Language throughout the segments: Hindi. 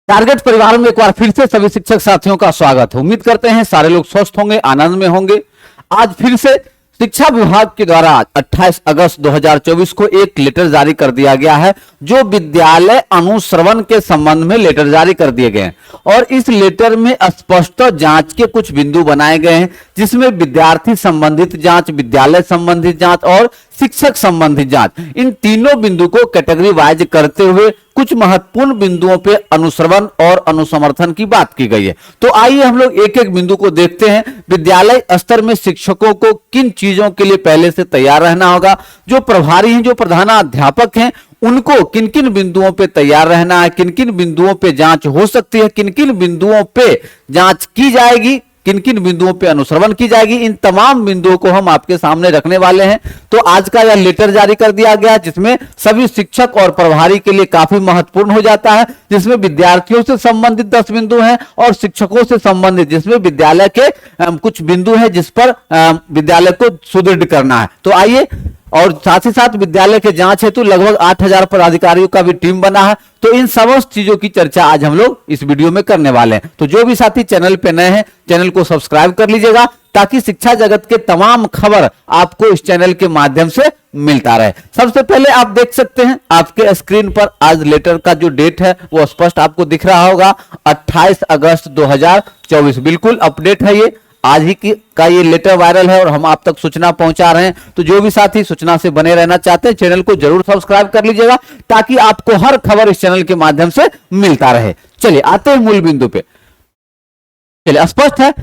टारगेट परिवार में एक बार फिर से सभी शिक्षक साथियों का स्वागत है। उम्मीद करते हैं सारे लोग स्वस्थ होंगे, आनंद में होंगे। आज फिर से शिक्षा विभाग के द्वारा 28 अगस्त 2024 को एक लेटर जारी कर दिया गया है, जो विद्यालय अनुश्रवण के संबंध में लेटर जारी कर दिए गए हैं। और इस लेटर में स्पष्ट जांच के कुछ बिंदु बनाए गए हैं, जिसमें विद्यार्थी संबंधित जांच, विद्यालय संबंधित जांच और शिक्षक संबंधित जांच, इन तीनों बिंदु को कैटेगरी वाइज करते हुए कुछ महत्वपूर्ण बिंदुओं पे अनुश्रवण और अनुसमर्थन की बात की गई है। तो आइए हम लोग एक एक बिंदु को देखते हैं। विद्यालय स्तर में शिक्षकों को किन चीजों के लिए पहले से तैयार रहना होगा, जो प्रभारी हैं, जो प्रधानाध्यापक हैं, उनको किन किन बिंदुओं पे तैयार रहना है, किन किन बिंदुओं पे जांच हो सकती है, किन किन बिंदुओं पे जांच की जाएगी, किन किन बिंदुओं पे अनुश्रवण की जाएगी, इन तमाम बिंदुओं को हम आपके सामने रखने वाले हैं। तो आज का यह लेटर जारी कर दिया गया, जिसमें सभी शिक्षक और प्रभारी के लिए काफी महत्वपूर्ण हो जाता है, जिसमें विद्यार्थियों से संबंधित 10 बिंदु हैं और शिक्षकों से संबंधित, जिसमें विद्यालय के कुछ बिंदु हैं जिस पर विद्यालय को सुदृढ़ करना है। तो आइए, और साथ ही साथ विद्यालय के जांच हेतु लगभग 8000 पदाधिकारियों का भी टीम बना है। तो इन समस्त चीजों की चर्चा आज हम लोग इस वीडियो में करने वाले हैं। तो जो भी साथी चैनल पे नए हैं, चैनल को सब्सक्राइब कर लीजिएगा, ताकि शिक्षा जगत के तमाम खबर आपको इस चैनल के माध्यम से मिलता रहे। सबसे पहले आप देख सकते हैं आपके स्क्रीन पर आज लेटर का जो डेट है वो स्पष्ट आपको दिख रहा होगा, 28 अगस्त 2024। बिल्कुल अपडेट है, ये आज ही का ये लेटर वायरल है और हम आप तक सूचना पहुंचा रहे हैं। तो जो भी साथी सूचना से बने रहना चाहते हैं, चैनल को जरूर सब्सक्राइब कर लीजिएगा, ताकि आपको हर खबर इस चैनल के माध्यम से मिलता रहे। चलिए आते हैं मूल बिंदु पे। चलिए, स्पष्ट है,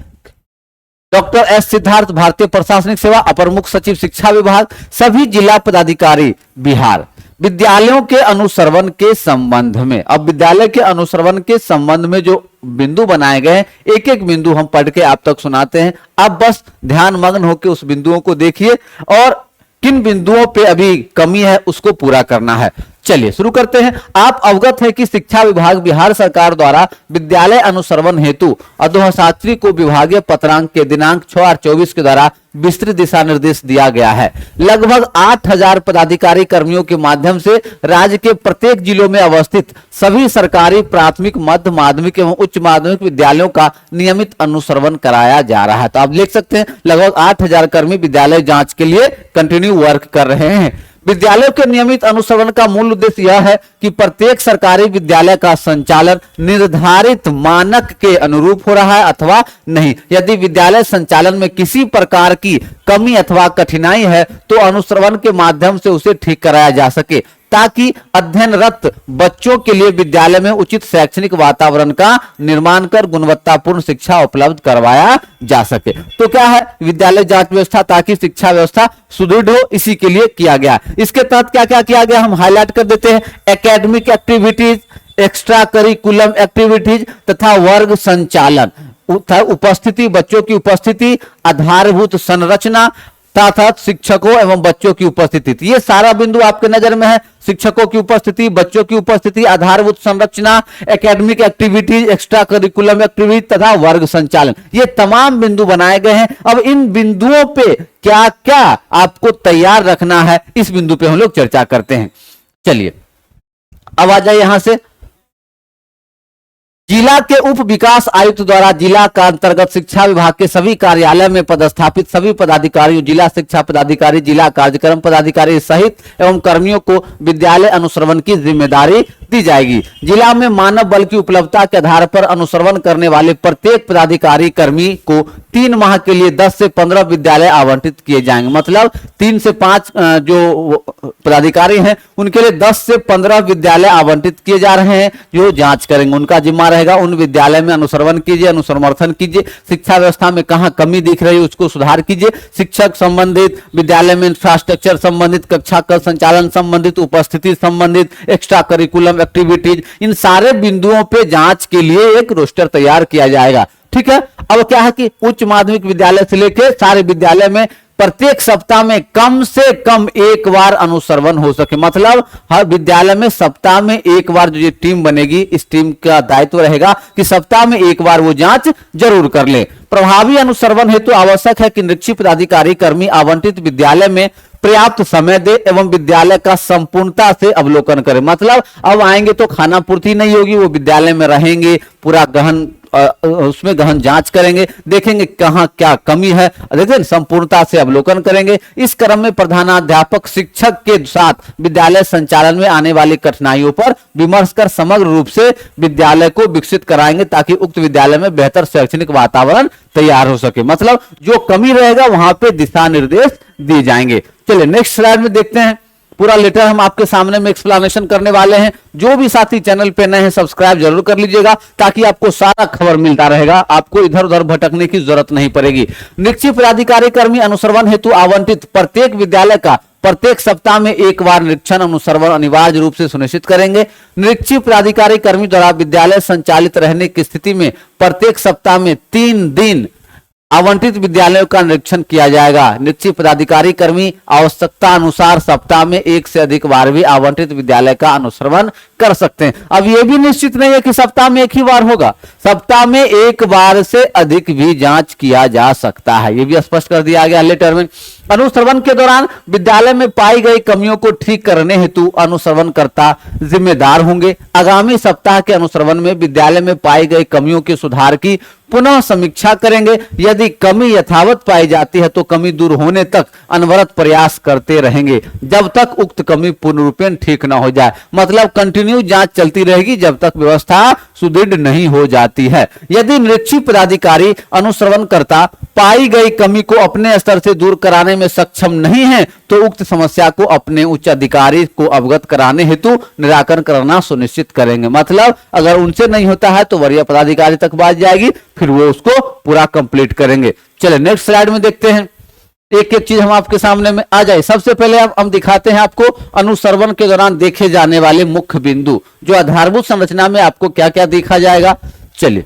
डॉक्टर एस सिद्धार्थ, भारतीय प्रशासनिक सेवा, अपर मुख्य सचिव शिक्षा विभाग, सभी जिला पदाधिकारी बिहार। विद्यालयों के अनुश्रवण के संबंध में, अब विद्यालय के अनुश्रवण के संबंध में जो बिंदु बनाए गए हैं, एक एक बिंदु हम पढ़ के आप तक सुनाते हैं। आप बस ध्यान मग्न होकर उस बिंदुओं को देखिए और किन बिंदुओं पे अभी कमी है उसको पूरा करना है। चलिए शुरू करते हैं। आप अवगत हैं कि शिक्षा विभाग बिहार सरकार द्वारा विद्यालय अनुश्रवण हेतु अधोशास्त्री को विभागीय पत्रांक के दिनांक 6/8/24 के द्वारा विस्तृत दिशा निर्देश दिया गया है। लगभग 8000 पदाधिकारी कर्मियों के माध्यम से राज्य के प्रत्येक जिलों में अवस्थित सभी सरकारी प्राथमिक, मध्य माध्यमिक एवं उच्च माध्यमिक विद्यालयों का नियमित अनुश्रवण कराया जा रहा है। तो आप देख सकते हैं लगभग 8000 कर्मी विद्यालय जांच के लिए कंटिन्यू वर्क कर रहे हैं। विद्यालयों के नियमित अनुश्रवण का मूल उद्देश्य यह है कि प्रत्येक सरकारी विद्यालय का संचालन निर्धारित मानक के अनुरूप हो रहा है अथवा नहीं। यदि विद्यालय संचालन में किसी प्रकार की कमी अथवा कठिनाई है, तो अनुश्रवण के माध्यम से उसे ठीक कराया जा सके, ताकि अध्ययनरत बच्चों के लिए विद्यालय में उचित शैक्षणिक वातावरण का निर्माण कर गुणवत्तापूर्ण शिक्षा उपलब्ध करवाया जा सके। तो क्या है विद्यालय जांच व्यवस्था, ताकि शिक्षा व्यवस्था सुदृढ़ हो, इसी के लिए किया गया। इसके तहत क्या क्या किया गया हम हाईलाइट कर देते हैं। Academic activities, extra curriculum activities तथा वर्ग संचालन, उपस्थिति, बच्चों की उपस्थिति, आधारभूत संरचना तथा शिक्षकों एवं बच्चों की उपस्थिति, ये सारा बिंदु आपके नजर में है। शिक्षकों की उपस्थिति, बच्चों की उपस्थिति, आधारभूत संरचना, academic activities, extra curriculum activities तथा वर्ग संचालन, ये तमाम बिंदु बनाए गए हैं। अब इन बिंदुओं पे क्या क्या आपको तैयार रखना है, इस बिंदु पे हम लोग चर्चा करते हैं। चलिए अब आ जाए यहां से। जिला के उप विकास आयुक्त द्वारा जिला का अंतर्गत शिक्षा विभाग के सभी कार्यालय में पदस्थापित सभी पदाधिकारियों, जिला शिक्षा पदाधिकारी, जिला कार्यक्रम पदाधिकारी सहित एवं कर्मियों को विद्यालय अनुश्रवण की जिम्मेदारी दी जाएगी। जिला में मानव बल की उपलब्धता के आधार पर अनुश्रवण करने वाले प्रत्येक पदाधिकारी कर्मी को 3 माह के लिए 10 से 15 विद्यालय आवंटित किए जाएंगे। मतलब 3 से 5 जो पदाधिकारी हैं उनके लिए 10 से 15 विद्यालय आवंटित किए जा रहे हैं, जो जांच करेंगे। उनका जिम्मा रहेगा उन विद्यालय में अनुश्रवण कीजिए, अनुसमर्थन कीजिए, शिक्षा व्यवस्था में कहां कमी दिख रही है उसको सुधार कीजिए, शिक्षक संबंधित, विद्यालय में इंफ्रास्ट्रक्चर संबंधित, कक्षा का संचालन संबंधित, उपस्थिति संबंधित, एक्स्ट्रा करिकुलम एक्टिविटीज, इन सारे बिंदुओं पे जांच के लिए एक रोस्टर तैयार किया जाएगा। ठीक है। अब क्या है कि उच्च माध्यमिक विद्यालय से लेकर सारे विद्यालय में प्रत्येक सप्ताह में कम से कम एक बार अनुश्रवण हो सके। मतलब हर विद्यालय में सप्ताह में एक बार जो ये टीम बनेगी, इस टीम का दायित्व रहेगा कि सप्ताह में एक बार वो जांच जरूर कर ले। प्रभावी अनुश्रवण हेतु आवश्यक है कि निरीक्षित पदाधिकारी कर्मी आवंटित विद्यालय में पर्याप्त समय दे एवं विद्यालय का संपूर्णता से अवलोकन करें। मतलब अब आएंगे तो खाना पूर्ति नहीं होगी, वो विद्यालय में रहेंगे, पूरा गहन उसमें गहन जांच करेंगे, देखेंगे कहां क्या कमी है, देखिए संपूर्णता से अवलोकन करेंगे। इस क्रम में प्रधानाध्यापक शिक्षक के साथ विद्यालय संचालन में आने वाली कठिनाइयों पर विमर्श कर समग्र रूप से विद्यालय को विकसित कराएंगे ताकि उक्त विद्यालय में बेहतर शैक्षणिक वातावरण तैयार हो सके। मतलब जो कमी रहेगा वहां पे दिशा निर्देश दिए जाएंगे। चलिए नेक्स्ट स्लाइड में देखते हैं। पूरा लेटर हम आपके सामने में एक्सप्लेनेशन करने वाले हैं। जो भी साथी चैनल पे नए हैं सब्सक्राइब जरूर कर लीजिएगा ताकि आपको सारा खबर मिलता रहेगा, आपको इधर उधर भटकने की जरूरत नहीं पड़ेगी। निरीक्षक पदाधिकारी कर्मी अनुश्रवण हेतु आवंटित प्रत्येक विद्यालय का प्रत्येक सप्ताह में एक बार निरीक्षण अनुश्रवण अनिवार्य रूप से सुनिश्चित करेंगे। निरीक्षक पदाधिकारी कर्मी द्वारा विद्यालय संचालित रहने की स्थिति में प्रत्येक सप्ताह में 3 दिन आवंटित विद्यालयों का निरीक्षण किया जाएगा। निरीक्षक पदाधिकारी कर्मी आवश्यकता अनुसार सप्ताह में 1 से अधिक बार भी आवंटित विद्यालय का अनुश्रवण कर सकते हैं। अब यह भी निश्चित नहीं है कि सप्ताह में 1 ही बार होगा, सप्ताह में 1 बार से अधिक भी जांच किया जा सकता है, यह भी स्पष्ट कर दिया गया लेटर में। अनुश्रवण के दौरान विद्यालय में पाई गई कमियों को ठीक करने हेतु अनुश्रवणकर्ता जिम्मेदार होंगे। आगामी सप्ताह के अनुश्रवण में विद्यालय में पाई गई कमियों के सुधार की पुनः समीक्षा करेंगे। यदि कमी यथावत पाई जाती है तो कमी दूर होने तक अनवरत प्रयास करते रहेंगे जब तक उक्त कमी पूर्ण रूपेण ठीक न हो जाए। मतलब कंटिन्यू जांच चलती रहेगी जब तक व्यवस्था सुदृढ़ नहीं हो जाती है। यदि निरीक्षक पदाधिकारी अनुश्रवणकर्ता पाई गई कमी को अपने स्तर से दूर कराने में सक्षम नहीं है तो उक्त समस्या को अपने उच्च अधिकारी को अवगत कराने हेतु निराकरण करना सुनिश्चित करेंगे। मतलब अगर उनसे नहीं होता है तो वरीय पदाधिकारी तक बात जाएगी, फिर वो उसको पूरा कंप्लीट करेंगे। चलिए नेक्स्ट स्लाइड में देखते हैं। एक एक चीज हम आपके सामने में आ जाए। सबसे पहले हम दिखाते हैं आपको अनुश्रवण के दौरान देखे जाने वाले मुख्य बिंदु, जो आधारभूत संरचना में आपको क्या क्या देखा जाएगा। चलिए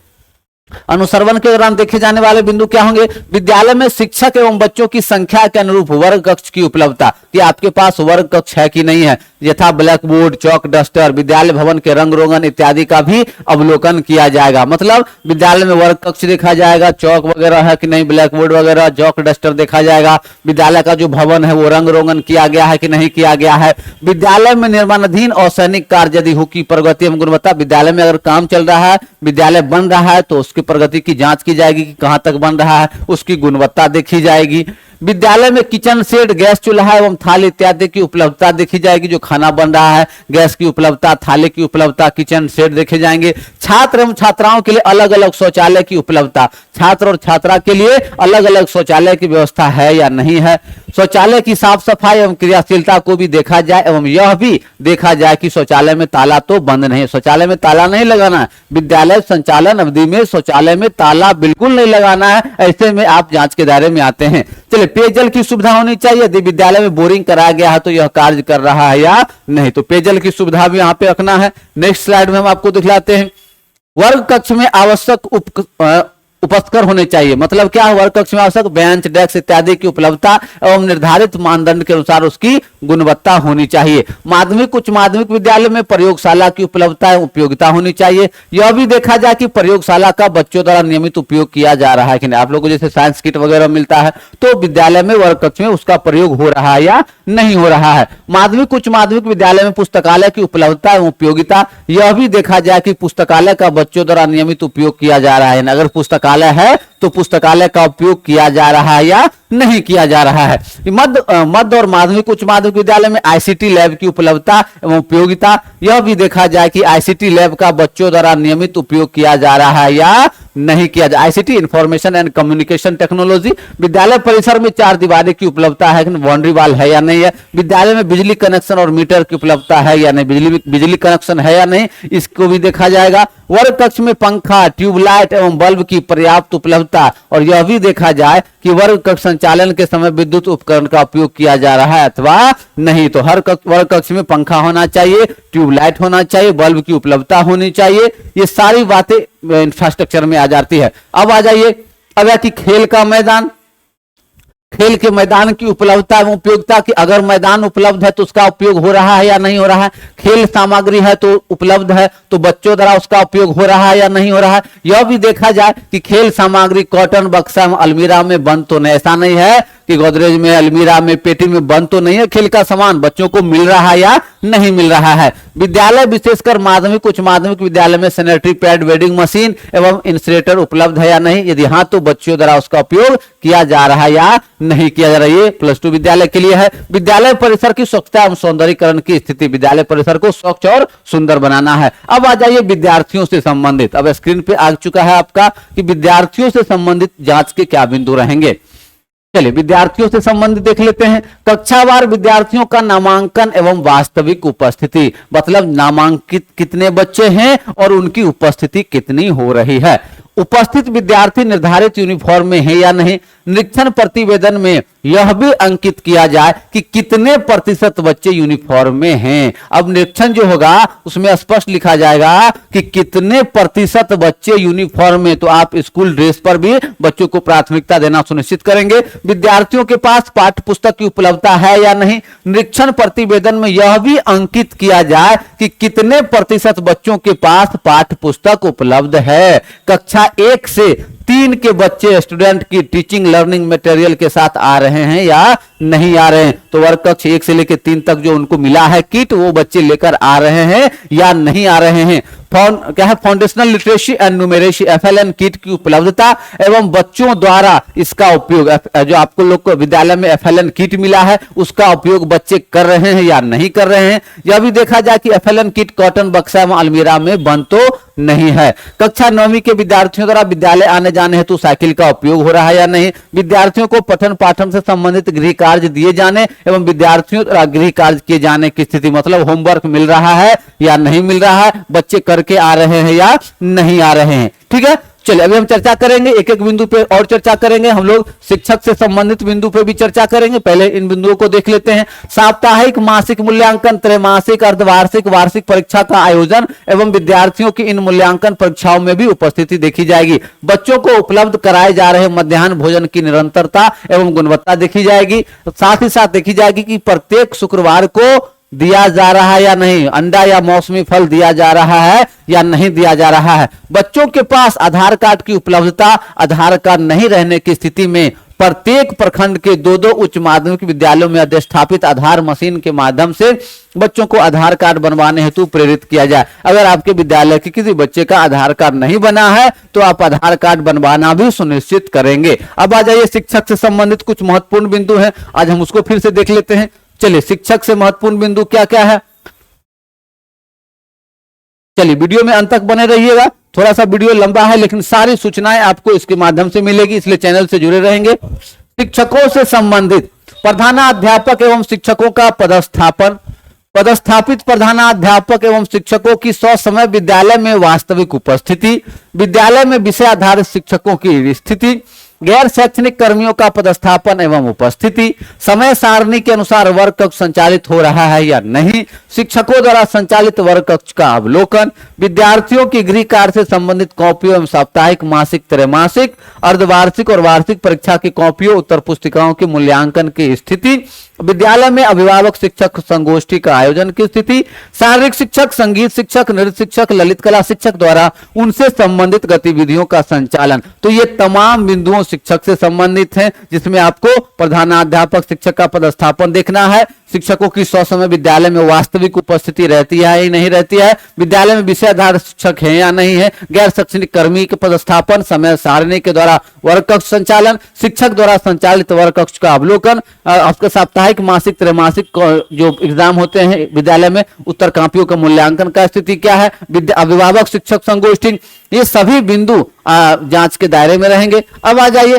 अनुश्रवण के दौरान देखे जाने वाले बिंदु क्या होंगे। विद्यालय में शिक्षक एवं बच्चों की संख्या के अनुरूप वर्ग कक्ष की उपलब्धता, कि आपके पास वर्ग कक्ष है कि नहीं है, यथा ब्लैक बोर्ड, चौक डस्टर, विद्यालय भवन के रंग रोगन इत्यादि का भी अवलोकन किया जाएगा। मतलब विद्यालय में वर्ग कक्ष देखा जाएगा, चौक वगैरह है कि नहीं, ब्लैक बोर्ड वगैरह, चौक डस्टर देखा जाएगा, विद्यालय का जो भवन है वो रंग रोगन किया गया है कि नहीं किया गया है, विद्यालय में निर्माणाधीन और सैनिक कार्य यदि हो की प्रगति एवं गुणवत्ता, विद्यालय में अगर काम चल रहा है, विद्यालय बन रहा है तो उसकी प्रगति की जांच की जाएगी कि कहां तक बन रहा है, उसकी गुणवत्ता देखी जाएगी। विद्यालय में किचन सेट, गैस चूल्हा एवं थाली इत्यादि की उपलब्धता देखी जाएगी, जो खाना बन रहा है, गैस की उपलब्धता, थाली की उपलब्धता, किचन सेट देखे जाएंगे। छात्र एवं छात्राओं के लिए अलग अलग शौचालय की उपलब्धता, छात्र और छात्रा के लिए अलग अलग शौचालय की व्यवस्था है या नहीं है। शौचालय की साफ सफाई एवं क्रियाशीलता को भी देखा जाए एवं यह भी देखा जाए कि शौचालय में ताला तो बंद नहीं, शौचालय में ताला नहीं लगाना है। विद्यालय संचालन अवधि में शौचालय में ताला बिल्कुल नहीं लगाना है, ऐसे में आप जांच के दायरे में आते हैं। चलिए पेयजल की सुविधा होनी चाहिए, यदि विद्यालय में बोरिंग कराया गया है तो यह कार्य कर रहा है या नहीं, तो पेयजल की सुविधा भी यहाँ पे रखना है। नेक्स्ट स्लाइड में हम आपको दिखलाते हैं। वर्ग कक्ष में आवश्यक उपस्कर होने चाहिए। मतलब क्या है, वर्ग कक्ष में आवश्यक बेंच, डेस्क इत्यादि की उपलब्धता एवं निर्धारित मानदंड के अनुसार उसकी गुणवत्ता होनी चाहिए। माध्यमिक उच्च माध्यमिक विद्यालय में प्रयोगशाला की उपलब्धता एवं उपयोगिता होनी चाहिए। यह भी देखा जाए कि प्रयोगशाला का बच्चों द्वारा नियमित उपयोग किया जा रहा है कि नहीं। आप लोगों को जैसे साइंस किट वगैरह मिलता है तो विद्यालय में वर्ग कक्ष में उसका प्रयोग हो रहा है या नहीं हो रहा है। माध्यमिक उच्च माध्यमिक विद्यालय में पुस्तकालय की उपलब्धता एवं उपयोगिता, यह भी देखा जाए कि पुस्तकालय का बच्चों द्वारा नियमित उपयोग किया जा रहा है। अगर पुस्तकालय है तो पुस्तकालय का उपयोग किया जा रहा है या नहीं किया जा रहा है। मध्य और माध्यमिक उच्च माध्यमिक विद्यालय में आईसीटी लैब की उपलब्धता एवं उपयोगिता, यह भी देखा जाए कि आईसीटी लैब का बच्चों द्वारा नियमित उपयोग किया जा रहा है या नहीं किया जाए। ICT information and communication technology, विद्यालय परिसर में 4 दीवारी की उपलब्धता है, बाउंड्री वॉल है या नहीं है। विद्यालय में बिजली कनेक्शन और मीटर की उपलब्धता है या नहीं, बिजली कनेक्शन है या नहीं, इसको भी देखा जाएगा। वर्ग कक्ष में पंखा, ट्यूबलाइट एवं बल्ब की पर्याप्त उपलब्धता, और यह भी देखा जाए कि वर्ग कक्ष संचालन के समय विद्युत उपकरण का उपयोग किया जा रहा है अथवा नहीं। तो हर वर्ग कक्ष में पंखा होना चाहिए, ट्यूबलाइट होना चाहिए, बल्ब की उपलब्धता होनी चाहिए। ये सारी बातें इंफ्रास्ट्रक्चर में आ जाती है। अब आ जाइए, अब है कि खेल का मैदान, खेल के मैदान की उपलब्धता एवं उपयोगिता, की अगर मैदान उपलब्ध है तो उसका उपयोग हो रहा है या नहीं हो रहा है। खेल सामग्री है तो उपलब्ध है तो बच्चों द्वारा उसका उपयोग हो रहा है या नहीं हो रहा है। यह भी देखा जाए कि खेल सामग्री कॉटन बक्सा में अलमीरा में बंद तो नहीं, ऐसा नहीं है, कि गोदरेज में, अलमीरा में, पेटी में बंद तो नहीं है खेल का सामान, बच्चों को मिल रहा है या नहीं मिल रहा है। विद्यालय विशेषकर माध्यमिक, उच्च माध्यमिक विद्यालय में सैनिटरी पैड, वेडिंग मशीन एवं इंसुलेटर उपलब्ध है या नहीं, यदि हाँ तो बच्चों द्वारा उसका उपयोग किया जा रहा है या नहीं किया जा रहा है। ये +2 विद्यालय के लिए है। विद्यालय परिसर की स्वच्छता एवं सौंदर्यीकरण की स्थिति, विद्यालय परिसर को स्वच्छ और सुंदर बनाना है। अब आ जाइए विद्यार्थियों से संबंधित, अब स्क्रीन पे आ चुका है आपका कि विद्यार्थियों से संबंधित जांच के क्या बिंदु रहेंगे। चलिए विद्यार्थियों से संबंधित देख लेते हैं। कक्षावार विद्यार्थियों का नामांकन एवं वास्तविक उपस्थिति, मतलब नामांकित कितने बच्चे हैं और उनकी उपस्थिति कितनी हो रही है। उपस्थित विद्यार्थी निर्धारित यूनिफॉर्म में है या नहीं। निरीक्षण प्रतिवेदन में यह भी अंकित किया जाए कि कितने प्रतिशत बच्चे यूनिफॉर्म में हैं। अब निरीक्षण जो होगा उसमें स्पष्ट लिखा जाएगा कि कितने प्रतिशत बच्चे यूनिफॉर्म में, तो आप स्कूल ड्रेस पर भी बच्चों को प्राथमिकता देना सुनिश्चित करेंगे। विद्यार्थियों के पास पाठ्य पुस्तक की उपलब्धता है या नहीं। निरीक्षण प्रतिवेदन में यह भी अंकित किया जाए कि कितने प्रतिशत बच्चों के पास पाठ्य पुस्तक उपलब्ध है। कक्षा 1 से 3 के बच्चे स्टूडेंट की टीचिंग लर्निंग मटेरियल के साथ आ रहे हैं या नहीं आ रहे हैं, तो वर्ग कक्ष 1 से लेकर 3 तक जो उनको मिला है किट, वो बच्चे लेकर आ रहे हैं या नहीं आ रहे हैं। क्या है, foundational literacy and numeracy FLN kit की उपलब्धता एवं बच्चों द्वारा इसका उपयोग, जो आपको लोग को विद्यालय में FLN किट मिला है उसका उपयोग बच्चे कर रहे हैं या नहीं कर रहे हैं। यह भी देखा जाए कि FLN किट कॉटन बक्सा एवं अलमीरा में बंद तो नहीं है। कक्षा 9वीं के विद्यार्थियों द्वारा विद्यालय आने जाने हेतु साइकिल का उपयोग हो रहा है या नहीं। विद्यार्थियों को पठन पाठन से संबंधित गृह कार्य दिए जाने एवं विद्यार्थियों द्वारा गृह कार्य किए जाने की स्थिति, मतलब होमवर्क मिल रहा है या नहीं मिल रहा है, बच्चे करके आ रहे हैं या नहीं आ रहे हैं। ठीक है, चलिए अभी हम चर्चा करेंगे, एक एक बिंदु पे और चर्चा करेंगे। हम लोग शिक्षक से संबंधित बिंदु पे भी चर्चा करेंगे। पहले इन बिंदुओं को देख लेते हैं। साप्ताहिक, मासिक मूल्यांकन, त्रैमासिक, अर्धवार्षिक, वार्षिक परीक्षा का आयोजन एवं विद्यार्थियों की इन मूल्यांकन परीक्षाओं में भी उपस्थिति देखी जाएगी। बच्चों को उपलब्ध कराए जा रहे मध्याह्न भोजन की निरंतरता एवं गुणवत्ता देखी जाएगी। साथ ही साथ देखी जाएगी कि प्रत्येक शुक्रवार को दिया जा रहा है या नहीं, अंडा या मौसमी फल दिया जा रहा है या नहीं दिया जा रहा है। बच्चों के पास आधार कार्ड की उपलब्धता, आधार कार्ड नहीं रहने की स्थिति में प्रत्येक प्रखंड के 2-2 उच्च माध्यमिक विद्यालयों में अधिष्ठापित आधार मशीन के माध्यम से बच्चों को आधार कार्ड बनवाने हेतु प्रेरित किया जाए। अगर आपके विद्यालय के किसी बच्चे का आधार कार्ड नहीं बना है तो आप आधार कार्ड बनवाना भी सुनिश्चित करेंगे। अब आ जाइए शिक्षक से संबंधित कुछ महत्वपूर्ण बिंदु हैं, आज हम उसको फिर से देख लेते हैं। चलिए शिक्षक से महत्वपूर्ण बिंदु क्या क्या है, चलिए वीडियो में अंत तक बने रहिएगा। थोड़ा सा वीडियो लंबा है लेकिन सारी सूचनाएं आपको इसके माध्यम से मिलेगी, इसलिए चैनल से जुड़े रहेंगे। शिक्षकों से संबंधित प्रधानाध्यापक एवं शिक्षकों का पदस्थापन, पदस्थापित प्रधानाध्यापक एवं शिक्षकों की ससमय विद्यालय में वास्तविक उपस्थिति, विद्यालय में विषय आधारित शिक्षकों की स्थिति, गैर शैक्षणिक कर्मियों का पदस्थापन एवं उपस्थिति, समय सारणी के अनुसार वर्ग कक्ष संचालित हो रहा है या नहीं, शिक्षकों द्वारा संचालित वर्ग कक्ष का अवलोकन, विद्यार्थियों की गृह कार्य से संबंधित कॉपियों एवं साप्ताहिक, मासिक, त्रैमासिक, अर्धवार्षिक और वार्षिक परीक्षा की कॉपियों, उत्तर पुस्तिकाओं के मूल्यांकन की स्थिति, विद्यालय में अभिभावक शिक्षक संगोष्ठी का आयोजन की स्थिति, शारीरिक शिक्षक, संगीत शिक्षक, नृत्य शिक्षक, ललित कला शिक्षक द्वारा उनसे संबंधित गतिविधियों का संचालन। तो ये तमाम बिंदुओं शिक्षक से संबंधित हैं, जिसमें आपको प्रधानाध्यापक शिक्षक का पदस्थापन देखना है, शिक्षकों की ससमय विद्यालय में वास्तविक उपस्थिति रहती है या नहीं रहती है, विद्यालय में विषय आधारित शिक्षक है या नहीं है, गैर शैक्षणिक कर्मी के पदस्थापन, समय सारणी के द्वारा वर्ग कक्ष संचालन, शिक्षक द्वारा संचालित वर्ग कक्ष का अवलोकन, आपके साप्ताहिक, मासिक, त्रैमासिक जो एग्जाम होते हैं विद्यालय में, उत्तर कापियों का मूल्यांकन का स्थिति क्या है, अभिभावक शिक्षक संगोष्ठी, ये सभी बिंदु जांच के दायरे में रहेंगे। अब आ जाइए,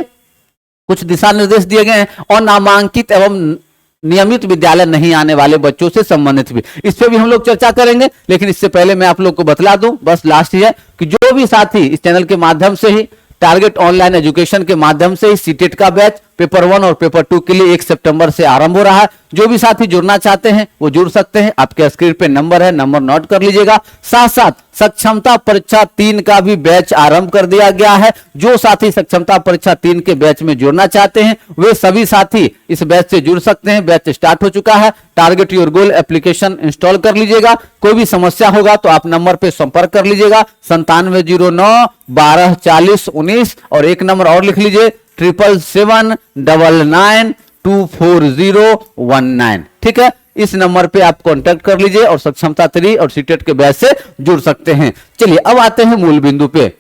कुछ दिशा निर्देश दिए गए हैं और नामांकित एवं नियमित विद्यालय नहीं आने वाले बच्चों से संबंधित भी, इस पे भी हम लोग चर्चा करेंगे। लेकिन इससे पहले मैं आप लोग को बतला दूं, बस लास्ट ही है कि जो भी साथी इस चैनल के माध्यम से ही, टारगेट ऑनलाइन एजुकेशन के माध्यम से ही सीटेट का बैच पेपर 1 और पेपर 2 के लिए 1 सितंबर से आरंभ हो रहा है। जो भी साथी जुड़ना चाहते हैं वो जुड़ सकते हैं, आपके स्क्रीन पे नंबर है, नंबर नोट कर लीजिएगा। साथ साथ सक्षमता परीक्षा 3 का भी बैच आरंभ कर दिया गया है। जो साथी सक्षमता परीक्षा 3 के बैच में जुड़ना चाहते हैं वे सभी साथी इस बैच से जुड़ सकते हैं। बैच स्टार्ट हो चुका है। Target your goal application install कर लीजिएगा। कोई भी समस्या होगा तो आप नंबर पे संपर्क कर लीजिएगा 9709 12 40 19 और एक नंबर और लिख लीजिए 7779924019। ठीक है, इस नंबर पे आप कांटेक्ट कर लीजिए और सक्षमता 3 और सीटेट के बैच से जुड़ सकते हैं। चलिए अब आते हैं मूल बिंदु पे।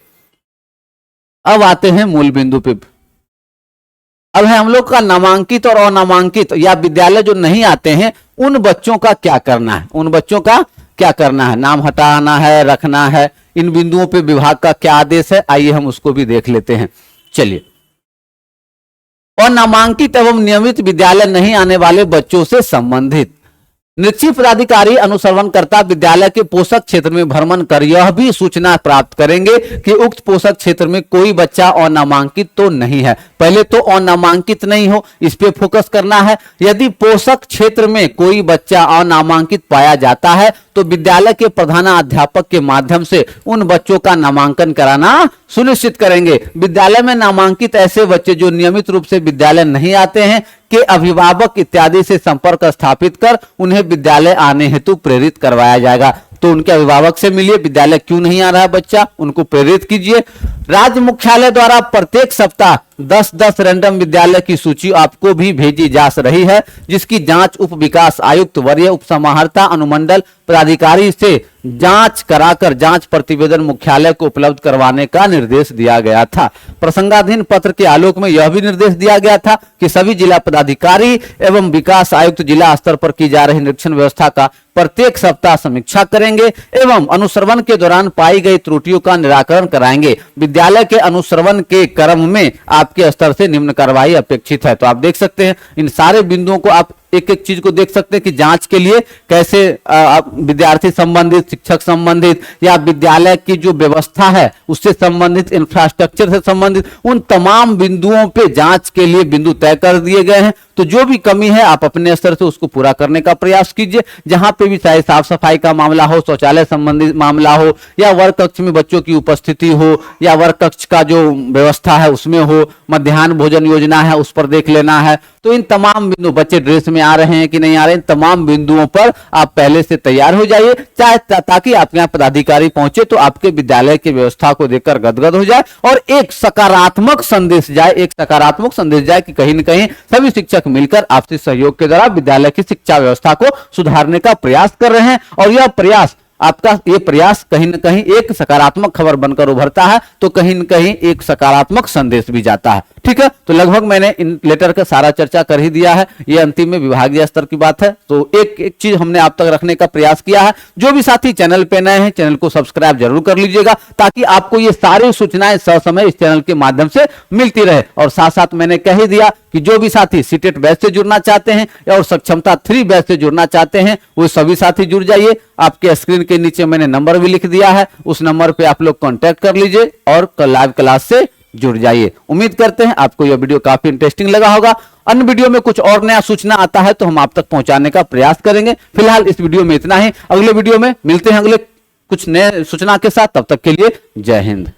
अब है हम लोग का नामांकित और अनामांकित या विद्यालय जो नहीं आते हैं उन बच्चों का क्या करना है। नाम हटाना है, रखना है, इन बिंदुओं पे विभाग का क्या आदेश है, आइए हम उसको भी देख लेते हैं। चलिए, अनामांकित एवं नियमित विद्यालय नहीं आने वाले बच्चों से संबंधित निरीक्षी पदाधिकारी अनुसरणकर्ता विद्यालय के पोषक क्षेत्र में भ्रमण कर यह भी सूचना प्राप्त करेंगे कि उक्त पोषक क्षेत्र में कोई बच्चा अनामांकित तो नहीं है। पहले तो अनामांकित नहीं हो, इस पे फोकस करना है। यदि पोषक क्षेत्र में कोई बच्चा अनामांकित पाया जाता है तो विद्यालय के प्रधानाध्यापक के माध्यम से उन बच्चों का नामांकन कराना सुनिश्चित करेंगे। विद्यालय में नामांकित ऐसे बच्चे जो नियमित रूप से विद्यालय नहीं आते हैं के अभिभावक इत्यादि से संपर्क स्थापित कर उन्हें विद्यालय आने हेतु प्रेरित करवाया जाएगा। तो उनके अभिभावक से मिलिए, विद्यालय क्यों नहीं आ रहा है बच्चा, उनको प्रेरित कीजिए। राज्य मुख्यालय द्वारा प्रत्येक सप्ताह 10-10 रैंडम विद्यालय की सूची आपको भी भेजी जा रही है, जिसकी जांच उप विकास आयुक्त, वरीय उप समाहर्ता, अनुमंडल पदाधिकारी से जांच कराकर जांच प्रतिवेदन मुख्यालय को उपलब्ध करवाने का निर्देश दिया गया था। प्रसंगाधीन पत्र के आलोक में यह भी निर्देश दिया गया था कि सभी जिला पदाधिकारी एवं विकास आयुक्त जिला स्तर पर की जा रही निरीक्षण व्यवस्था का प्रत्येक सप्ताह समीक्षा करेंगे एवं अनुश्रवण के दौरान पाई गई त्रुटियों का निराकरण कराएंगे। विद्यालय के अनुश्रवण के क्रम में आपके स्तर से निम्न कार्रवाई अपेक्षित है। तो आप देख सकते हैं इन सारे बिंदुओं को, आप एक एक चीज को देख सकते हैं कि जांच के लिए कैसे विद्यार्थी संबंधित, शिक्षक संबंधित या विद्यालय की जो व्यवस्था है उससे संबंधित, इंफ्रास्ट्रक्चर से संबंधित, उन तमाम बिंदुओं पे जांच के लिए बिंदु तय कर दिए गए हैं। तो जो भी कमी है आप अपने स्तर से उसको पूरा करने का प्रयास कीजिए। जहां पे भी चाहे साफ सफाई का मामला हो, शौचालय संबंधित मामला हो, या वर्ग कक्ष में बच्चों की उपस्थिति हो, या वर्ग कक्ष का जो व्यवस्था है उसमें हो, मध्याह्न भोजन योजना है उस पर देख लेना है। तो इन तमाम बिंदु, बच्चे ड्रेस में आ रहे हैं कि नहीं आ रहे हैं, तमाम बिंदुओं पर आप पहले से तैयार हो जाइए, चाहे ताकि आपके यहाँ पदाधिकारी पहुंचे तो आपके विद्यालय की व्यवस्था को देखकर गदगद हो जाए और एक सकारात्मक संदेश जाए कि कहीं न कहीं सभी शिक्षक मिलकर आपसी सहयोग के द्वारा विद्यालय की शिक्षा व्यवस्था को सुधारने का प्रयास कर रहे हैं। और यह प्रयास, आपका ये प्रयास कहीं न कहीं एक सकारात्मक खबर बनकर उभरता है तो कहीं न कहीं एक सकारात्मक संदेश भी जाता है। ठीक है, तो लगभग मैंने इन लेटर का सारा चर्चा कर ही दिया है। ये अंतिम में विभागीय स्तर की बात है, तो एक एक चीज हमने आप तक रखने का प्रयास किया है। जो भी साथी चैनल पे नए हैं, चैनल को सब्सक्राइब जरूर कर लीजिएगा ताकि आपको ये सारी सूचनाएं ससमय इस चैनल के माध्यम से मिलती रहे। और साथ साथ मैंने कह ही दिया कि जो भी साथी सीटेट बैच से जुड़ना चाहते हैं और सक्षमता 3 बैच से जुड़ना चाहते हैं वो सभी साथी जुड़ जाइए। आपके स्क्रीन के नीचे मैंने नंबर भी लिख दिया है, उस नंबर पे आप लोग कांटेक्ट कर लीजिए और लाइव क्लास से जुड़ जाइए। उम्मीद करते हैं आपको यह वीडियो काफी इंटरेस्टिंग लगा होगा। अन्य वीडियो में कुछ और नया सूचना आता है तो हम आप तक पहुंचाने का प्रयास करेंगे। फिलहाल इस वीडियो में इतना ही, अगले वीडियो में मिलते हैं अगले कुछ नए सूचना के साथ। तब तक के लिए जय हिंद।